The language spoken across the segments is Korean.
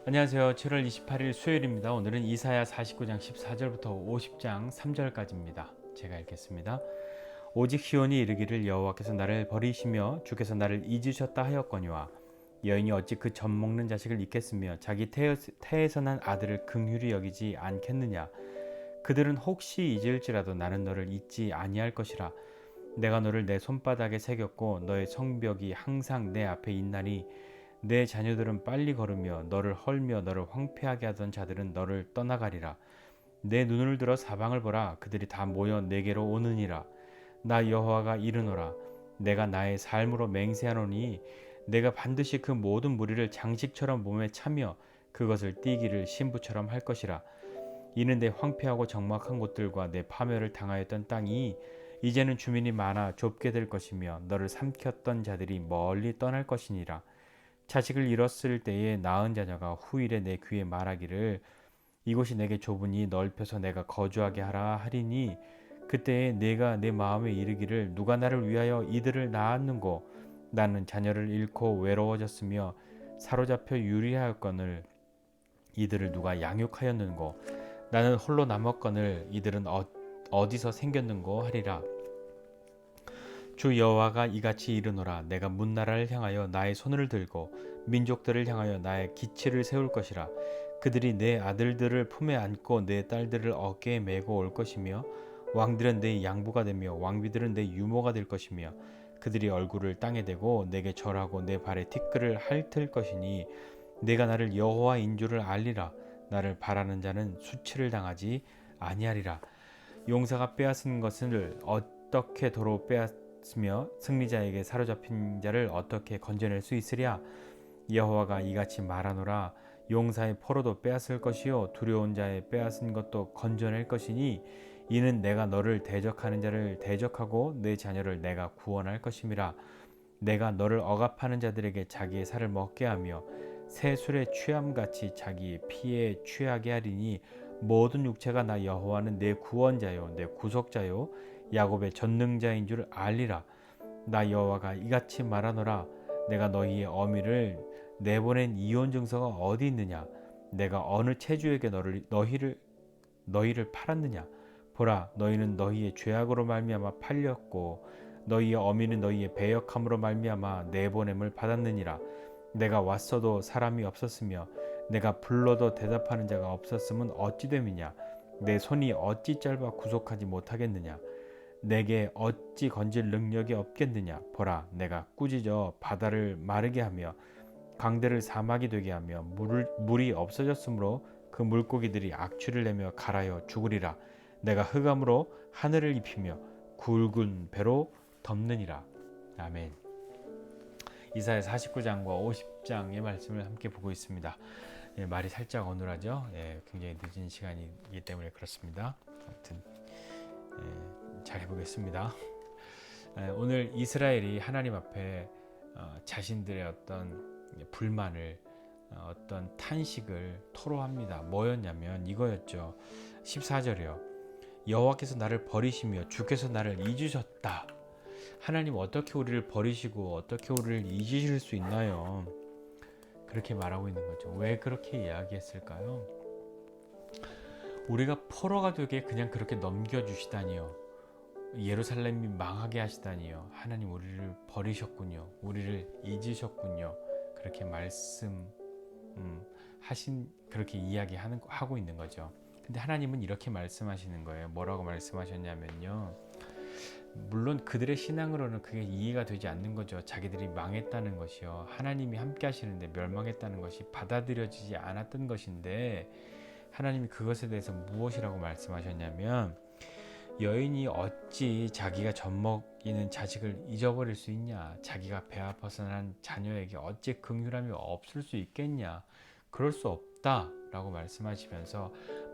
안녕하세요. 7월 28일 수요일입니다. 오늘은 이사야 49장 14절부터 50장 3절까지입니다. 제가 읽겠습니다. 오직 시온이 이르기를 여호와께서 나를 버리시며 주께서 나를 잊으셨다 하였거니와 여인이 어찌 그 젖 먹는 자식을 잊겠으며 자기 태에서 난 아들을 긍휼히 여기지 않겠느냐. 그들은 혹시 잊을지라도 나는 너를 잊지 아니할 것이라. 내가 너를 내 손바닥에 새겼고 너의 성벽이 항상 내 앞에 있나니 내 자녀들은 빨리 걸으며 너를 헐며 너를 황폐하게 하던 자들은 너를 떠나가리라. 내 눈을 들어 사방을 보라. 그들이 다 모여 내게로 오느니라. 나 여호와가 이르노라. 내가 나의 삶으로 맹세하노니 내가 반드시 그 모든 무리를 장식처럼 몸에 차며 그것을 띠기를 신부처럼 할 것이라. 이는 내 황폐하고 적막한 곳들과 내 파멸을 당하였던 땅이 이제는 주민이 많아 좁게 될 것이며 너를 삼켰던 자들이 멀리 떠날 것이니라. 자식을 잃었을 때에 낳은 자녀가 후일에 내 귀에 말하기를 이곳이 내게 좁으니 넓혀서 내가 거주하게 하라 하리니 그때에 내가 내 마음에 이르기를 누가 나를 위하여 이들을 낳았는고 나는 자녀를 잃고 외로워졌으며 사로잡혀 유리하였거늘 이들을 누가 양육하였는고 나는 홀로 남았거늘 이들은 어디서 생겼는고 하리라. 주 여호와가 이같이 이르노라. 내가 문나라를 향하여 나의 손을 들고 민족들을 향하여 나의 기치를 세울 것이라. 그들이 내 아들들을 품에 안고 내 딸들을 어깨에 메고 올 것이며 왕들은 내 양부가 되며 왕비들은 내 유모가 될 것이며 그들이 얼굴을 땅에 대고 내게 절하고 내 발에 티끌을 핥을 것이니 내가 나를 여호와인 줄을 알리라. 나를 바라는 자는 수치를 당하지 아니하리라. 용사가 빼앗은 것을 어떻게 도로 빼앗으며 승리자에게 사로잡힌 자를 어떻게 건져낼 수 있으랴. 여호와가 이같이 말하노라. 용사의 포로도 빼앗을 것이요 두려운 자의 빼앗은 것도 건져낼 것이니 이는 내가 너를 대적하는 자를 대적하고 내 자녀를 내가 구원할 것임이라. 내가 너를 억압하는 자들에게 자기의 살을 먹게 하며 새 술에 취함같이 자기의 피에 취하게 하리니 모든 육체가 나 여호와는 내 구원자요 내 구속자요 야곱의 전능자인 줄 알리라. 나 여호와가 이같이 말하노라. 내가 너희의 어미를 내보낸 이혼 증서가 어디 있느냐. 내가 어느 체주에게 너희를 팔았느냐. 보라, 너희는 너희의 죄악으로 말미암아 팔렸고 너희의 어미는 너희의 배역함으로 말미암아 내보냄을 받았느니라. 내가 왔어도 사람이 없었으며 내가 불러도 대답하는 자가 없었음은 어찌 됨이냐. 내 손이 어찌 짧아 구속하지 못하겠느냐. 내게 어찌 건질 능력이 없겠느냐. 보라, 내가 꾸짖어 바다를 마르게 하며 강들을 사막이 되게 하며 물이 없어졌으므로 그 물고기들이 악취를 내며 갈아여 죽으리라. 내가 흑암으로 하늘을 입히며 굵은 배로 덮느니라. 아멘. 이사야 49장과 50장의 말씀을 함께 보고 있습니다. 예, 말이 살짝 어눌하죠. 예, 굉장히 늦은 시간이기 때문에 그렇습니다. 아무튼 잘 해보겠습니다. 오늘 이스라엘이 하나님 앞에 자신들의 어떤 불만을 어떤 탄식을 토로합니다. 뭐였냐면 이거였죠. 14절이요. 여호와께서 나를 버리시며 주께서 나를 잊으셨다. 하나님 어떻게 우리를 버리시고 어떻게 우리를 잊으실 수 있나요? 그렇게 말하고 있는 거죠. 왜 그렇게 이야기했을까요? 우리가 포로가 되게 그냥 그렇게 넘겨주시다니요. 예루살렘이 망하게 하시다니요. 하나님 우리를 버리셨군요. 우리를 잊으셨군요. 그렇게 그렇게 이야기하고 있는 거죠. 근데 하나님은 이렇게 말씀하시는 거예요. 뭐라고 말씀하셨냐면요. 물론 그들의 신앙으로는 그게 이해가 되지 않는 거죠. 자기들이 망했다는 것이요. 하나님이 함께 하시는데 멸망했다는 것이 받아들여지지 않았던 것인데 하나님이 그것에 대해서 무엇이라고 말씀하셨냐면 여인이 어찌 자기가 젖먹이는 자식을 잊어버릴 수 있냐. 자기가 배 아파서 난 자녀에게 어찌 긍휼함이 없을 수 있겠냐. 그럴 수 없다 라고 말씀하시면서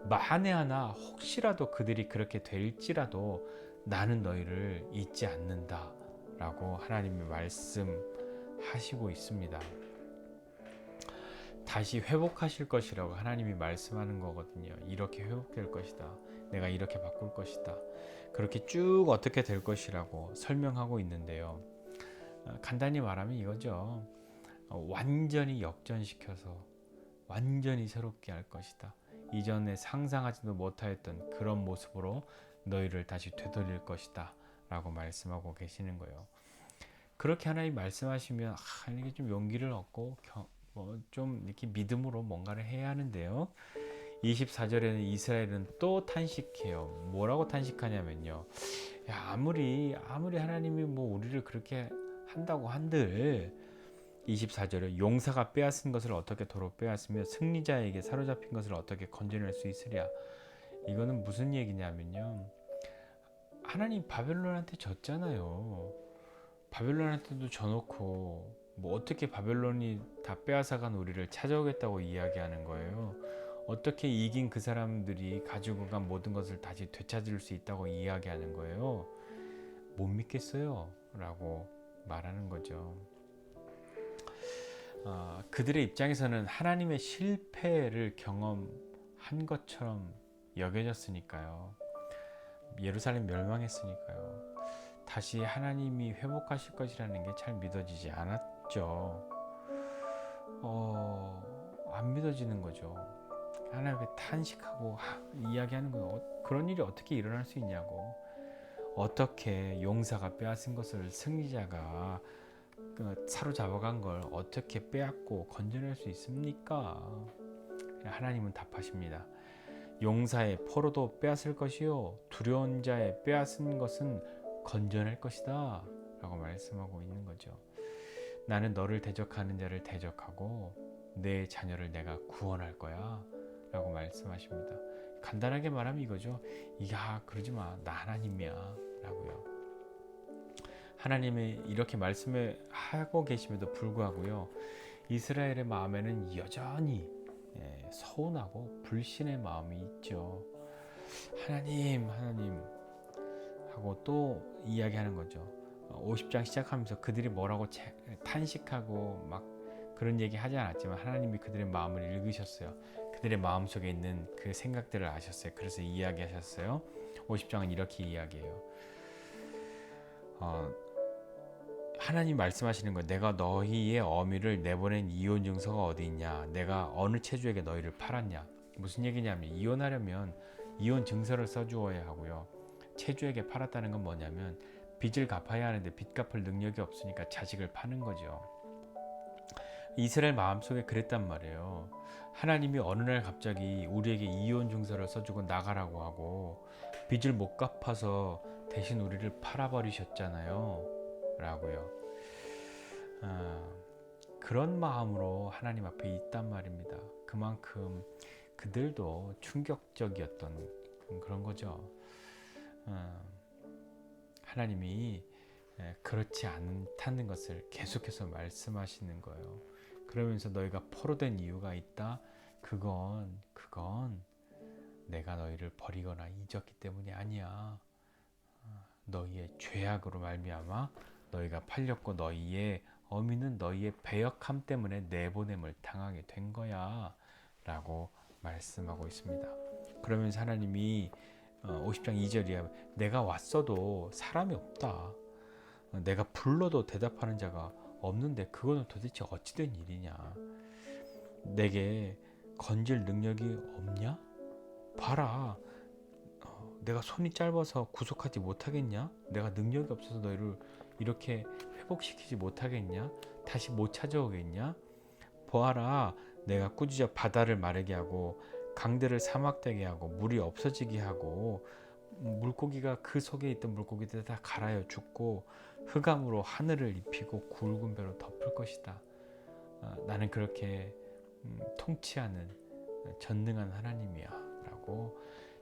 만에 하나 혹시라도 그들이 그렇게 될지라도 나는 너희를 잊지 않는다 라고 하나님이 말씀하시고 있습니다. 다시 회복하실 것이라고 하나님이 말씀하는 거거든요. 이렇게 회복될 것이다. 내가 이렇게 바꿀 것이다. 그렇게 쭉 어떻게 될 것이라고 설명하고 있는데요. 간단히 말하면 이거죠. 완전히 역전시켜서 완전히 새롭게 할 것이다. 이전에 상상하지도 못하였던 그런 모습으로 너희를 다시 되돌릴 것이다 라고 말씀하고 계시는 거예요. 그렇게 하나님 말씀하시면 이게 좀 용기를 얻고 좀 이렇게 믿음으로 뭔가를 해야 하는데요. 24절에는 이스라엘은 또 탄식해요. 뭐라고 탄식하냐면요. 야, 아무리 하나님이 우리를 그렇게 한다고 한들 24절에 용사가 빼앗은 것을 어떻게 도로 빼앗으며 승리자에게 사로잡힌 것을 어떻게 건져낼 수 있으랴. 이거는 무슨 얘기냐면요. 하나님 바벨론한테 졌잖아요. 바벨론한테도 져놓고 어떻게 바벨론이 다 빼앗아간 우리를 찾아오겠다고 이야기하는 거예요. 어떻게 이긴 그 사람들이 가지고 간 모든 것을 다시 되찾을 수 있다고 이야기하는 거예요. 못 믿겠어요 라고 말하는 거죠. 그들의 입장에서는 하나님의 실패를 경험한 것처럼 여겨졌으니까요. 예루살렘 멸망했으니까요. 다시 하나님이 회복하실 것이라는 게 잘 믿어지지 않았죠. 안 믿어지는 거죠. 하나님께 탄식하고 이야기하는 거예요. 그런 일이 어떻게 일어날 수 있냐고. 어떻게 용사가 빼앗은 것을 승리자가 사로잡아간 걸 어떻게 빼앗고 건져낼 수 있습니까? 하나님은 답하십니다. 용사의 포로도 빼앗을 것이요 두려운 자의 빼앗은 것은 건져낼 것이다 라고 말씀하고 있는 거죠. 나는 너를 대적하는 자를 대적하고 내 자녀를 내가 구원할 거야 라고 말씀하십니다. 간단하게 말하면 이거죠. 그러지 마, 나 하나님이야 라고요. 하나님이 이렇게 말씀하고 계심에도 불구하고요, 이스라엘의 마음에는 여전히 서운하고 불신의 마음이 있죠. 하나님 하고 또 이야기하는 거죠. 50장 시작하면서 그들이 뭐라고 탄식하고 막 그런 얘기 하지 않았지만 하나님이 그들의 마음을 읽으셨어요. 그들의 마음속에 있는 그 생각들을 아셨어요. 그래서 이야기하셨어요. 50장은 이렇게 이야기해요. 하나님 말씀하시는 거예요. 내가 너희의 어미를 내보낸 이혼 증서가 어디 있냐? 내가 어느 체주에게 너희를 팔았냐? 무슨 얘기냐면 이혼하려면 이혼 증서를 써주어야 하고요. 체주에게 팔았다는 건 뭐냐면 빚을 갚아야 하는데 빚 갚을 능력이 없으니까 자식을 파는 거죠. 이스라엘 마음속에 그랬단 말이에요. 하나님이 어느 날 갑자기 우리에게 이혼 증서를 써주고 나가라고 하고 빚을 못 갚아서 대신 우리를 팔아버리셨잖아요 라고요. 그런 마음으로 하나님 앞에 있단 말입니다. 그만큼 그들도 충격적이었던 그런 거죠. 하나님이 그렇지 않다는 것을 계속해서 말씀하시는 거예요. 그러면서 너희가 포로된 이유가 있다. 그건 내가 너희를 버리거나 잊었기 때문이 아니야. 너희의 죄악으로 말미암아 너희가 팔렸고 너희의 어미는 너희의 배역함 때문에 내보냄을 당하게 된 거야 라고 말씀하고 있습니다. 그러면서 하나님이 50장 2절이야. 내가 왔어도 사람이 없다. 내가 불러도 대답하는 자가 없는데 그거는 도대체 어찌된 일이냐. 내게 건질 능력이 없냐? 봐라. 내가 손이 짧아서 구속하지 못하겠냐? 내가 능력이 없어서 너희를 이렇게 회복시키지 못하겠냐? 다시 못 찾아오겠냐? 보아라, 내가 꾸짖어 바다를 마르게 하고 강들을 사막되게 하고 물이 없어지게 하고 물고기가 그 속에 있던 물고기들 다 갈아여 죽고 흑암으로 하늘을 입히고 굵은 배로 덮을 것이다. 나는 그렇게 통치하는 전능한 하나님이야 라고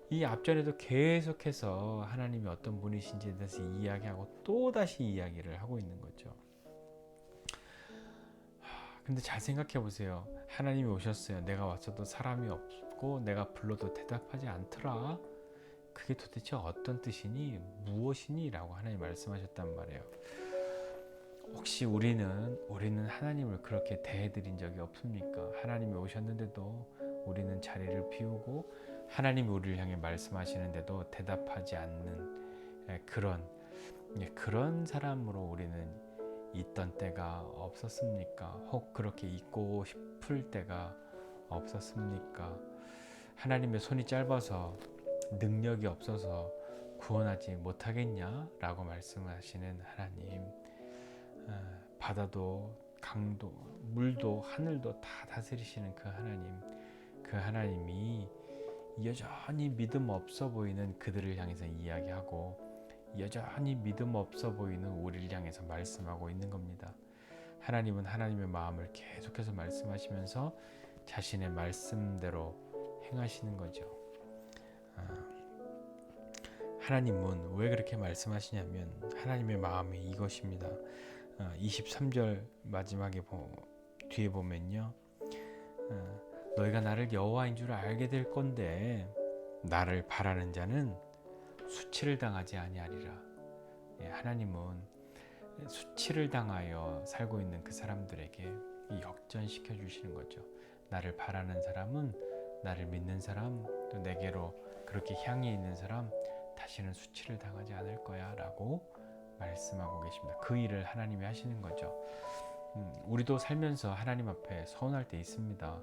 이 앞전에도 계속해서 하나님이 어떤 분이신지에 대해서 이야기하고 또다시 이야기를 하고 있는 거죠. 근데 잘 생각해 보세요. 하나님이 오셨어요. 내가 왔어도 사람이 없고 내가 불러도 대답하지 않더라. 그게 도대체 어떤 뜻이니? 무엇이니? 라고 하나님 말씀하셨단 말이에요. 혹시 우리는 하나님을 그렇게 대해드린 적이 없습니까? 하나님이 오셨는데도 우리는 자리를 비우고 하나님이 우리를 향해 말씀하시는데도 대답하지 않는 그런 사람으로 우리는 있던 때가 없었습니까? 혹 그렇게 있고 싶을 때가 없었습니까? 하나님의 손이 짧아서 능력이 없어서 구원하지 못하겠냐? 라고 말씀하시는 하나님, 바다도 강도 물도 하늘도 다 다스리시는 그 하나님이 여전히 믿음 없어 보이는 그들을 향해서 이야기하고 여전히 믿음 없어 보이는 우리를 향해서 말씀하고 있는 겁니다. 하나님은 하나님의 마음을 계속해서 말씀하시면서 자신의 말씀대로 행하시는 거죠. 하나님은 왜 그렇게 말씀하시냐면 하나님의 마음이 이것입니다. 23절 마지막에 뒤에 보면요, 너희가 나를 여호와인 줄 알게 될 건데 나를 바라는 자는 수치를 당하지 아니하리라. 하나님은 수치를 당하여 살고 있는 그 사람들에게 역전시켜 주시는 거죠. 나를 바라는 사람은, 나를 믿는 사람, 또 내게로 그렇게 향해 있는 사람 다시는 수치를 당하지 않을 거야 라고 말씀하고 계십니다. 그 일을 하나님이 하시는 거죠. 우리도 살면서 하나님 앞에 서운할 때 있습니다.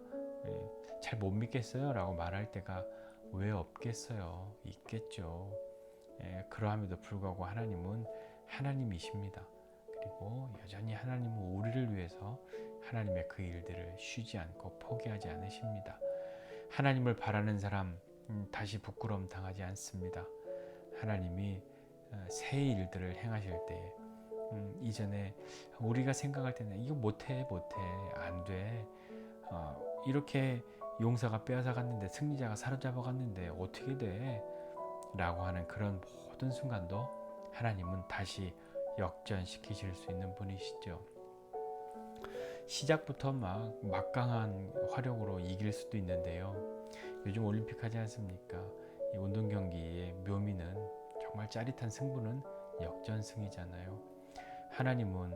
잘 못 믿겠어요 라고 말할 때가 왜 없겠어요? 있겠죠. 그러함에도 불구하고 하나님은 하나님이십니다. 그리고 여전히 하나님은 우리를 위해서 하나님의 그 일들을 쉬지 않고 포기하지 않으십니다. 하나님을 바라는 사람 다시 부끄러움 당하지 않습니다. 하나님이 새 일들을 행하실 때 이전에 우리가 생각할 때는 이거 못해 안 돼, 이렇게 용사가 빼앗아 갔는데 승리자가 사로잡아 갔는데 어떻게 돼? 라고 하는 그런 모든 순간도 하나님은 다시 역전시키실 수 있는 분이시죠. 시작부터 막강한 화력으로 이길 수도 있는데요. 요즘 올림픽 하지 않습니까? 이 운동 경기의 묘미는 정말 짜릿한 승부는 역전승이잖아요. 하나님은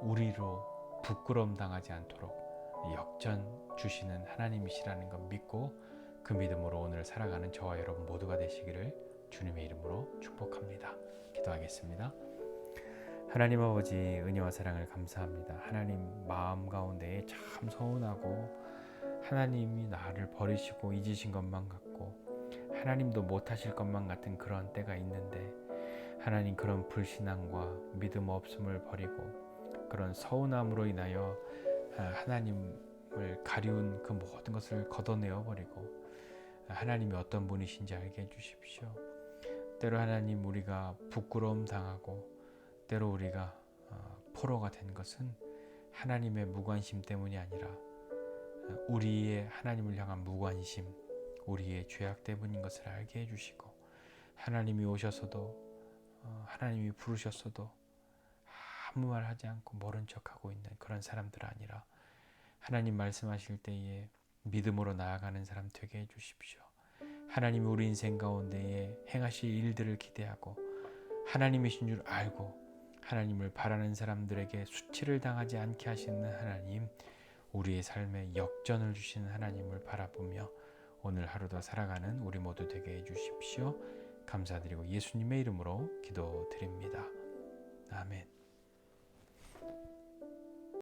우리로 부끄러움 당하지 않도록 역전 주시는 하나님이시라는 것 믿고 그 믿음으로 오늘 살아가는 저와 여러분 모두가 되시기를 주님의 이름으로 축복합니다. 기도하겠습니다. 하나님 아버지, 은혜와 사랑을 감사합니다. 하나님 마음 가운데에 참 서운하고 하나님이 나를 버리시고 잊으신 것만 같고 하나님도 못하실 것만 같은 그런 때가 있는데, 하나님 그런 불신앙과 믿음 없음을 버리고 그런 서운함으로 인하여 하나님을 가리운 그 모든 것을 걷어내어 버리고 하나님이 어떤 분이신지 알게 해주십시오. 때로 하나님 우리가 부끄러움 당하고 때로 우리가 포로가 된 것은 하나님의 무관심 때문이 아니라 우리의 하나님을 향한 무관심, 우리의 죄악 때문인 것을 알게 해주시고, 하나님이 오셔서도 하나님이 부르셨어도 아무 말 하지 않고 모른 척하고 있는 그런 사람들 아니라 하나님 말씀하실 때에 믿음으로 나아가는 사람 되게 해주십시오. 하나님이 우리 인생 가운데에 행하실 일들을 기대하고 하나님이신 줄 알고 하나님을 바라는 사람들에게 수치를 당하지 않게 하시는 하나님, 우리의 삶에 역전을 주시는 하나님을 바라보며 오늘 하루도 살아가는 우리 모두 되게 해주십시오. 감사드리고 예수님의 이름으로 기도드립니다. 아멘.